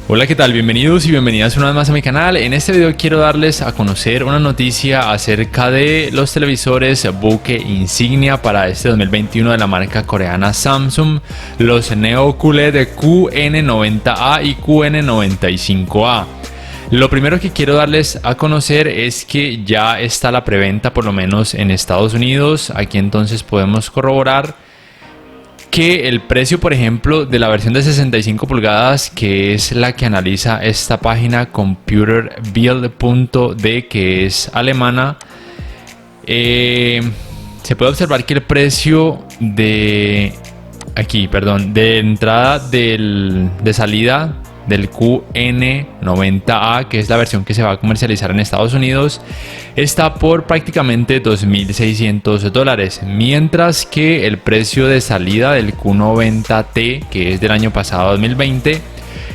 Hola, ¿qué tal? Bienvenidos y bienvenidas una vez más a mi canal. En este video quiero darles a conocer una noticia acerca de los televisores buque insignia para este 2021 de la marca coreana Samsung, los Neo QLED QN90A y QN95A. Lo primero que quiero darles a conocer es que ya está la preventa, por lo menos en Estados Unidos. Aquí entonces podemos corroborar que el precio, por ejemplo, de la versión de 65 pulgadas, que es la que analiza esta página computerbild.de, que es alemana, se puede observar que el precio de entrada de salida del QN90A, que es la versión que se va a comercializar en Estados Unidos, está por prácticamente $2.600, mientras que el precio de salida del Q90T, que es del año pasado 2020,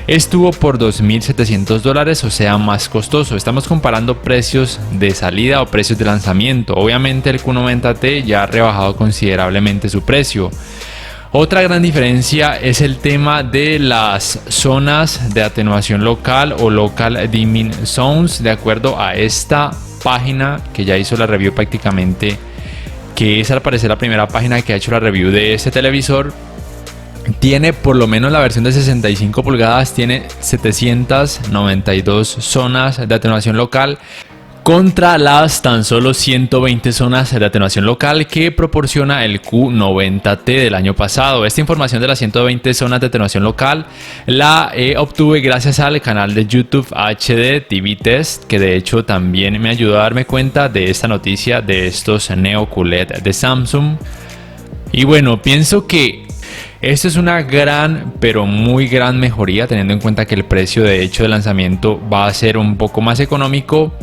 estuvo por $2.700, o sea, más costoso. Estamos comparando precios de salida o precios de lanzamiento. Obviamente el Q90T ya ha rebajado considerablemente su precio. Otra gran diferencia es el tema de las zonas de atenuación local o Local Dimming Zones, de acuerdo a esta página que ya hizo la review prácticamente, que es al parecer la primera página que ha hecho la review de este televisor. Tiene, por lo menos la versión de 65 pulgadas, tiene 792 zonas de atenuación local, contra las tan solo 120 zonas de atenuación local que proporciona el Q90T del año pasado. Esta información de las 120 zonas de atenuación local la obtuve gracias al canal de YouTube HD TV Test, que de hecho también me ayudó a darme cuenta de esta noticia de estos Neo QLED de Samsung. Y bueno, pienso que esto es una gran, pero muy gran mejoría, teniendo en cuenta que el precio de hecho de lanzamiento va a ser un poco más económico.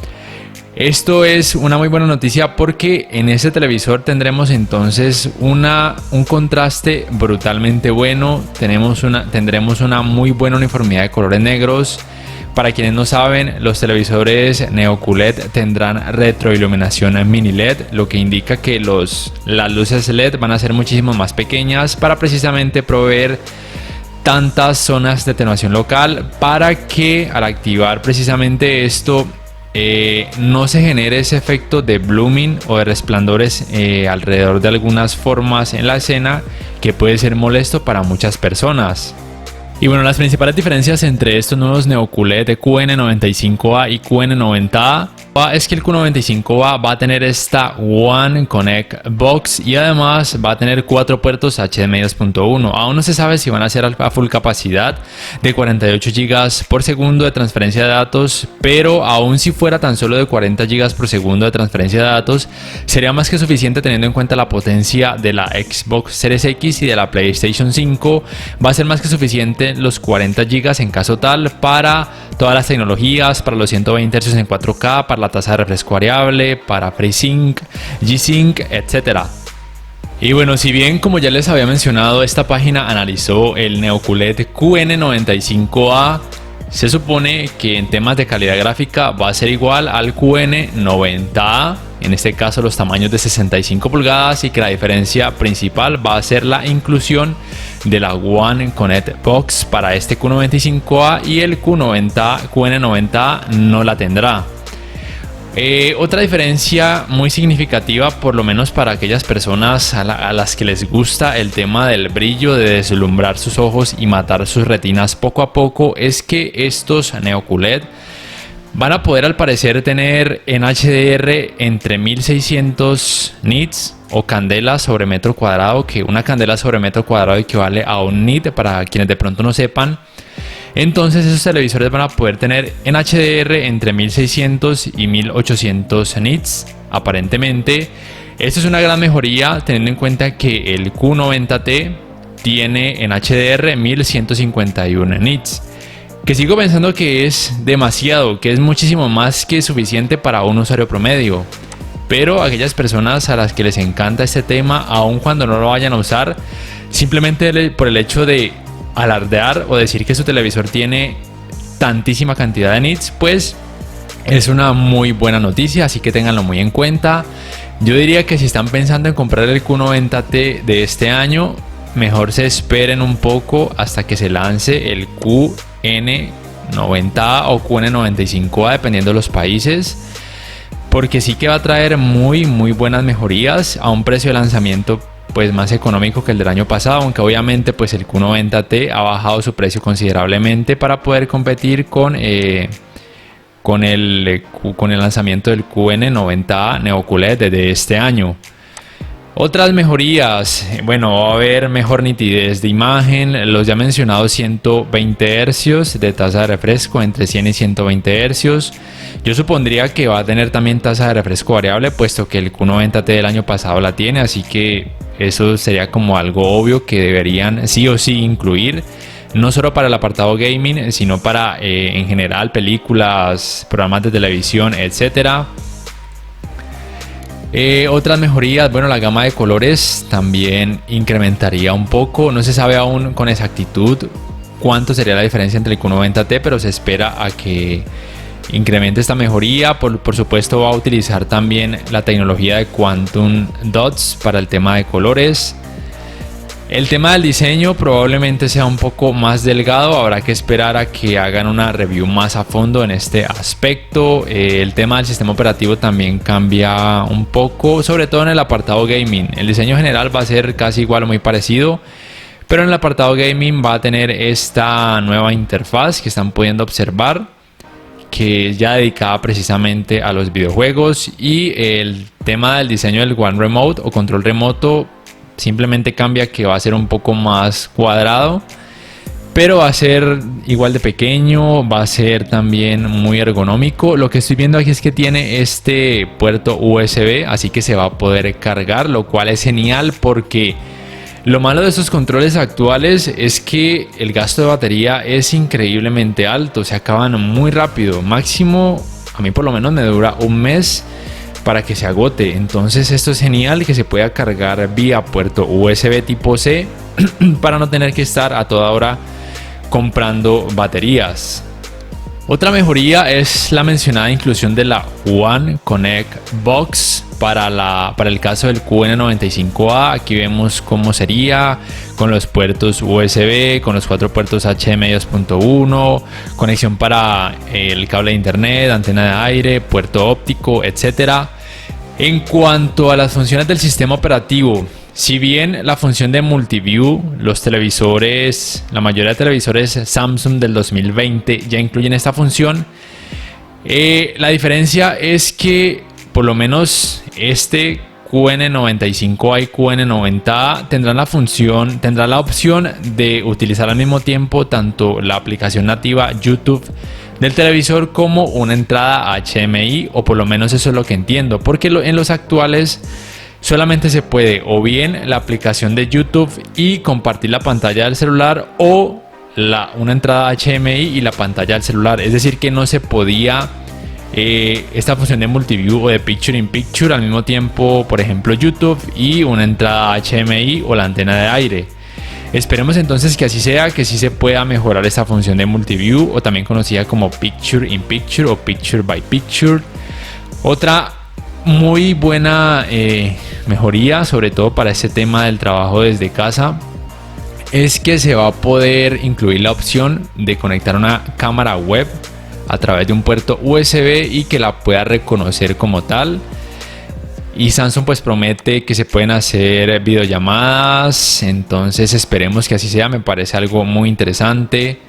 Esto es una muy buena noticia porque en este televisor tendremos entonces un contraste brutalmente bueno. Tendremos una muy buena uniformidad de colores negros. Para quienes no saben, los televisores Neo QLED tendrán retroiluminación mini LED, lo que indica que las luces LED van a ser muchísimo más pequeñas para precisamente proveer tantas zonas de atenuación local, para que al activar precisamente esto no se genere ese efecto de blooming o de resplandores alrededor de algunas formas en la escena, que puede ser molesto para muchas personas. Y bueno, las principales diferencias entre estos nuevos Neo QLED de QN95A y QN90A es que el Q95A va a tener esta One Connect Box y además va a tener 4 puertos HDMI 2.1. Aún no se sabe si van a ser a full capacidad de 48 GB por segundo de transferencia de datos, pero aún si fuera tan solo de 40 GB por segundo de transferencia de datos, sería más que suficiente teniendo en cuenta la potencia de la Xbox Series X y de la PlayStation 5. Va a ser más que suficiente los 40 GB en caso tal para todas las tecnologías, para los 120 Hz en 4K, para la tasa de refresco variable, para FreeSync, G-Sync, etc. Y bueno, si bien como ya les había mencionado, esta página analizó el Neo QLED QN95A, se supone que en temas de calidad gráfica va a ser igual al QN90A, en este caso los tamaños de 65 pulgadas, y que la diferencia principal va a ser la inclusión de la One Connect Box para este Q95A, y el QN90A no la tendrá. Otra diferencia muy significativa, por lo menos para aquellas personas a las que les gusta el tema del brillo, de deslumbrar sus ojos y matar sus retinas poco a poco, es que estos Neo QLED van a poder al parecer tener en HDR entre 1600 nits o candelas sobre metro cuadrado, que una candela sobre metro cuadrado equivale a un nit para quienes de pronto no sepan. Entonces esos televisores van a poder tener en HDR entre 1600 y 1800 nits aparentemente. Esto es una gran mejoría teniendo en cuenta que el Q90T tiene en HDR 1151 nits, que sigo pensando que es demasiado, que es muchísimo más que suficiente para un usuario promedio. Pero aquellas personas a las que les encanta este tema, aun cuando no lo vayan a usar, simplemente por el hecho de alardear o decir que su televisor tiene tantísima cantidad de nits, pues es una muy buena noticia, así que ténganlo muy en cuenta. Yo diría que si están pensando en comprar el Q90T de este año, mejor se esperen un poco hasta que se lance el QN 90A o QN95A dependiendo de los países, porque sí que va a traer muy buenas mejorías a un precio de lanzamiento pues más económico que el del año pasado, aunque obviamente pues el Q90T ha bajado su precio considerablemente para poder competir con el lanzamiento del QN90A Neo QLED de este año. Otras mejorías, bueno, va a haber mejor nitidez de imagen, los ya mencionados 120 Hz de tasa de refresco, entre 100 y 120 Hz. Yo supondría que va a tener también tasa de refresco variable, puesto que el Q90T del año pasado la tiene, así que eso sería como algo obvio que deberían sí o sí incluir, no solo para el apartado gaming, sino para en general películas, programas de televisión, etcétera. Otras mejorías, bueno, la gama de colores también incrementaría un poco, no se sabe aún con exactitud cuánto sería la diferencia entre el Q90T, pero se espera a que incremente esta mejoría. Por supuesto va a utilizar también la tecnología de Quantum Dots para el tema de colores. El tema del diseño probablemente sea un poco más delgado, habrá que esperar a que hagan una review más a fondo en este aspecto. El tema del sistema operativo también cambia un poco, sobre todo en el apartado gaming. El diseño general va a ser casi igual o muy parecido, pero en el apartado gaming va a tener esta nueva interfaz que están pudiendo observar, que es ya dedicada precisamente a los videojuegos, y el tema del diseño del One Remote o control remoto simplemente cambia, que va a ser un poco más cuadrado, pero va a ser igual de pequeño, va a ser también muy ergonómico. Lo que estoy viendo aquí es que tiene este puerto USB, así que se va a poder cargar, lo cual es genial, porque lo malo de estos controles actuales es que el gasto de batería es increíblemente alto, se acaban muy rápido, máximo a mí por lo menos me dura un mes para que se agote. Entonces esto es genial, que se pueda cargar vía puerto USB tipo C para no tener que estar a toda hora comprando baterías. Otra mejoría es la mencionada inclusión de la One Connect Box para el caso del QN95A. Aquí vemos cómo sería con los puertos USB, con los 4 puertos HDMI 2.1, conexión para el cable de internet, antena de aire, puerto óptico, etcétera. En cuanto a las funciones del sistema operativo, si bien la función de multiview, los televisores, la mayoría de televisores Samsung del 2020 ya incluyen esta función, la diferencia es que por lo menos este QN95A y QN90A tendrán la opción de utilizar al mismo tiempo tanto la aplicación nativa YouTube del televisor como una entrada HDMI, o por lo menos eso es lo que entiendo, porque en los actuales solamente se puede o bien la aplicación de YouTube y compartir la pantalla del celular, o una entrada HDMI y la pantalla del celular. Es decir, que no se podía esta función de multiview o de picture in picture al mismo tiempo, por ejemplo YouTube y una entrada HDMI o la antena de aire. Esperemos entonces que así sea, que sí se pueda mejorar esta función de multiview, o también conocida como picture in picture o picture by picture. Otra muy buena mejoría, sobre todo para este tema del trabajo desde casa, es que se va a poder incluir la opción de conectar una cámara web a través de un puerto USB y que la pueda reconocer como tal. Y Samsung pues promete que se pueden hacer videollamadas, entonces esperemos que así sea. Me parece algo muy interesante.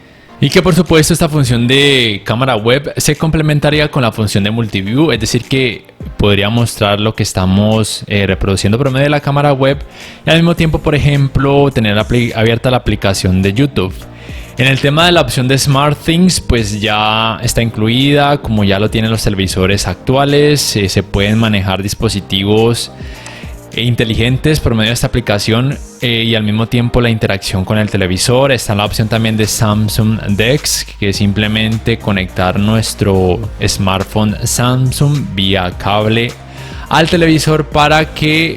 Y que por supuesto esta función de cámara web se complementaría con la función de multiview, es decir, que podría mostrar lo que estamos reproduciendo por medio de la cámara web, y al mismo tiempo, por ejemplo, tener abierta la aplicación de YouTube. En el tema de la opción de SmartThings, pues ya está incluida, como ya lo tienen los televisores actuales. Se pueden manejar dispositivos inteligentes por medio de esta aplicación, y al mismo tiempo la interacción con el televisor. Está la opción también de Samsung DeX, que es simplemente conectar nuestro smartphone Samsung vía cable al televisor para que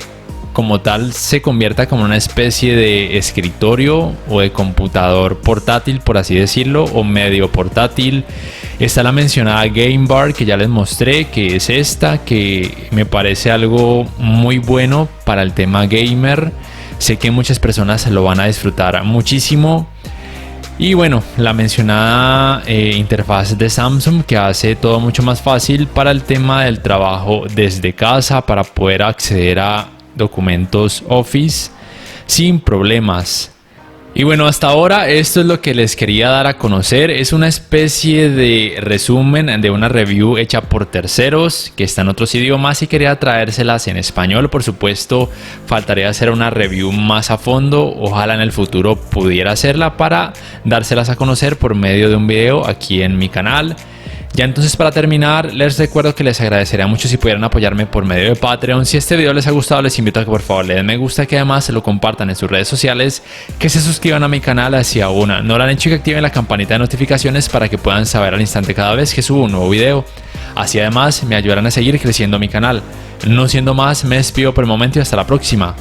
como tal se convierta como una especie de escritorio o de computador portátil, por así decirlo, o medio portátil. Está la mencionada Game Bar, que ya les mostré, que es esta, que me parece algo muy bueno para el tema gamer. Sé que muchas personas lo van a disfrutar muchísimo. Y bueno, la mencionada interfaz de Samsung, que hace todo mucho más fácil para el tema del trabajo desde casa, para poder acceder a documentos Office sin problemas. Y bueno, hasta ahora esto es lo que les quería dar a conocer. Es una especie de resumen de una review hecha por terceros que está en otros idiomas y quería traérselas en español. Por supuesto, faltaría hacer una review más a fondo. Ojalá en el futuro pudiera hacerla para dárselas a conocer por medio de un video aquí en mi canal. Ya entonces, para terminar, les recuerdo que les agradecería mucho si pudieran apoyarme por medio de Patreon. Si este video les ha gustado, les invito a que por favor le den me gusta, que además se lo compartan en sus redes sociales, que se suscriban a mi canal si aún no lo han hecho y que activen la campanita de notificaciones para que puedan saber al instante cada vez que subo un nuevo video. Así además me ayudarán a seguir creciendo mi canal. No siendo más, me despido por el momento y hasta la próxima.